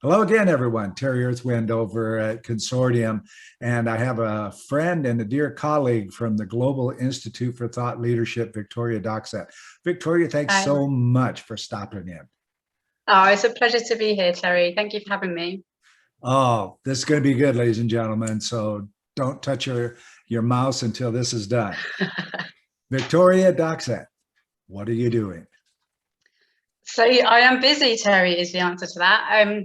Hello again, everyone. Terry Earthwind over at Consortium. And I have a friend and a dear colleague from the Global Institute for Thought Leadership, Victoria Doxat. Victoria, thanks Hi. so much for stopping in. Oh, it's a pleasure to be here, Terry. Thank you for having me. Oh, this is going to be good, ladies and gentlemen. So don't touch your mouse until this is done. Victoria Doxat, what are you doing? So I am busy, Terry, is the answer to that.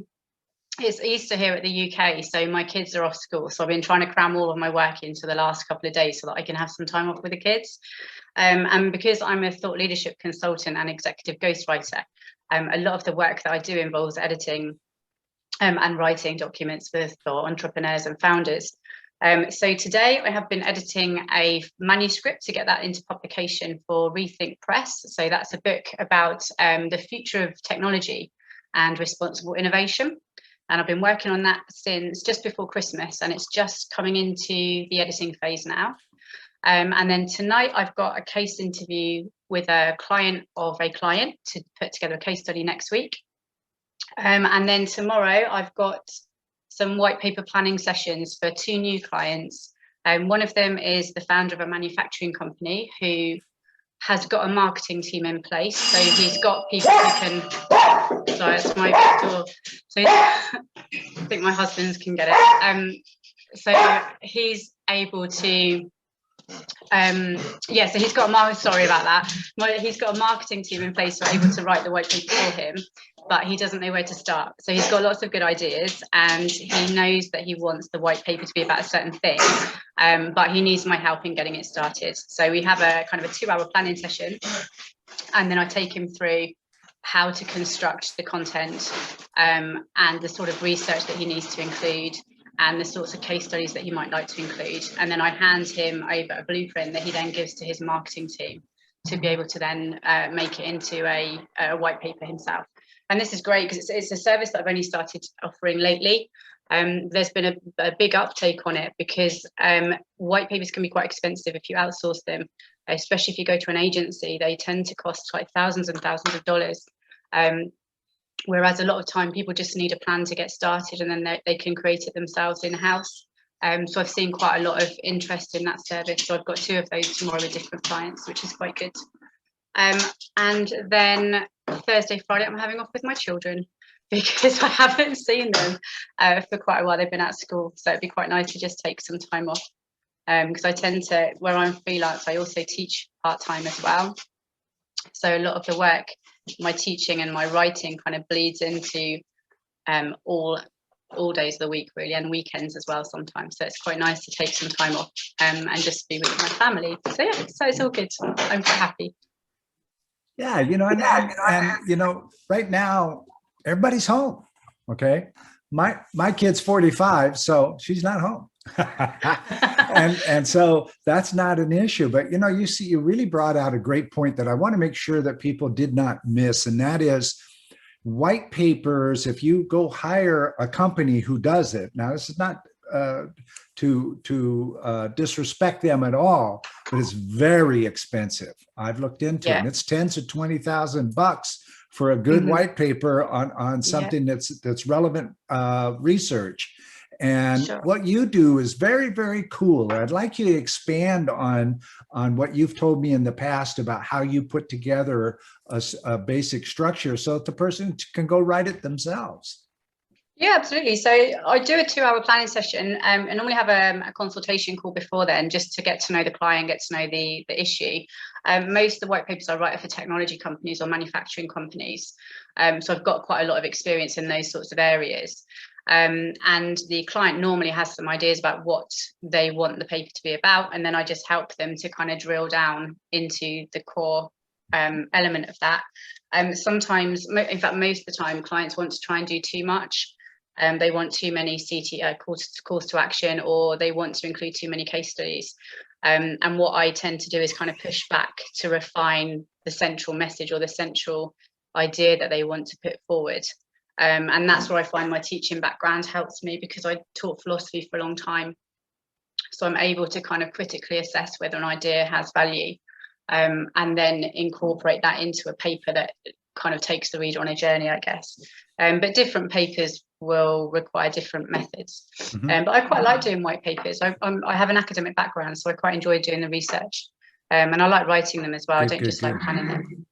It's Easter here at the UK, so my kids are off school. So I've been trying to cram all of my work into the last couple of days so that I can have some time off with the kids. And because I'm a thought leadership consultant and executive ghostwriter, a lot of the work that I do involves editing and writing documents for entrepreneurs and founders. So today I have been editing a manuscript to get that into publication for Rethink Press. So that's a book about the future of technology and responsible innovation. And I've been working on that since just before Christmas, and it's just coming into the editing phase now. And then tonight I've got a case interview with a client of a client to put together a case study next week. And then tomorrow I've got some white paper planning sessions for two new clients. One of them is the founder of a manufacturing company who has got a marketing team in place. So he's got people who can, sorry, it's my door. So I think my husband's can get it. So he's able to so he's got sorry about that. He's got a marketing team in place who are able to write the white paper for him, but he doesn't know where to start. So he's got lots of good ideas, and he knows that he wants the white paper to be about a certain thing, but he needs my help in getting it started. So we have a kind of a 2-hour planning session, and then I take him through how to construct the content and the sort of research that he needs to include, and the sorts of case studies that he might like to include. And then I hand him over a blueprint that he then gives to his marketing team to be able to then make it into a white paper himself. And this is great because it's a service that I've only started offering lately. There's been a big uptake on it because white papers can be quite expensive if you outsource them, especially if you go to an agency. They tend to cost like thousands and thousands of dollars. Whereas a lot of time people just need a plan to get started, and then they can create it themselves in-house. So I've seen quite a lot of interest in that service. So I've got 2 of those tomorrow with different clients, which is quite good. And then Thursday, Friday, I'm having off with my children because I haven't seen them for quite a while. They've been at school, so it'd be quite nice to just take some time off. Because I tend to, where I'm freelance, I also teach part-time as well. So a lot of the work, my teaching and my writing kind of bleeds into all days of the week really, and weekends as well sometimes. So it's quite nice to take some time off and just be with my family. So yeah, so it's all good. I'm quite happy. Yeah, right now everybody's home. Okay, my kid's 45, so she's not home. and so that's not an issue. But you really brought out a great point that I want to make sure that people did not miss, and that is white papers. If you go hire a company who does it, now this is not to disrespect them at all, but it's very expensive. I've looked into it, and it's tens of $20,000 for a good white paper on something that's relevant research. And what you do is very, very cool. I'd like you to expand on what you've told me in the past about how you put together a basic structure so that the person can go write it themselves. Yeah, absolutely. So I do a 2-hour planning session and normally have a consultation call before then, just to get to know the client, get to know the issue. Most of the white papers I write are for technology companies or manufacturing companies. So I've got quite a lot of experience in those sorts of areas. And the client normally has some ideas about what they want the paper to be about, and then I just help them to kind of drill down into the core element of that. Sometimes, in fact, most of the time, clients want to try and do too much. They want too many calls to action, or they want to include too many case studies. And what I tend to do is kind of push back to refine the central message or the central idea that they want to put forward. And that's where I find my teaching background helps me, because I taught philosophy for a long time. So I'm able to kind of critically assess whether an idea has value, and then incorporate that into a paper that kind of takes the reader on a journey, I guess. But different papers will require different methods. But I quite like doing white papers. I have an academic background, so I quite enjoy doing the research, and I like writing them as well. I don't just like planning them.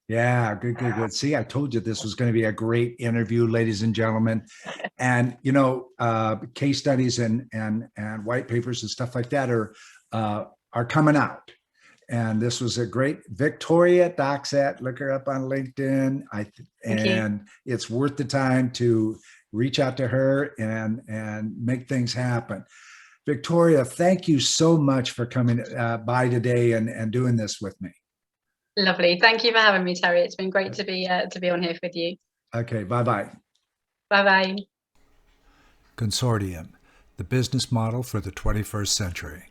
Yeah, good. See, I told you this was going to be a great interview, ladies and gentlemen. And case studies and white papers and stuff like that are coming out. And this was a great Victoria Doxat. Look her up on LinkedIn. And it's worth the time to reach out to her and make things happen. Victoria, thank you so much for coming by today and doing this with me. Lovely. Thank you for having me, Terry. It's been great to be on here with you. Okay. Bye-bye. Bye-bye. Consortium, the business model for the 21st century.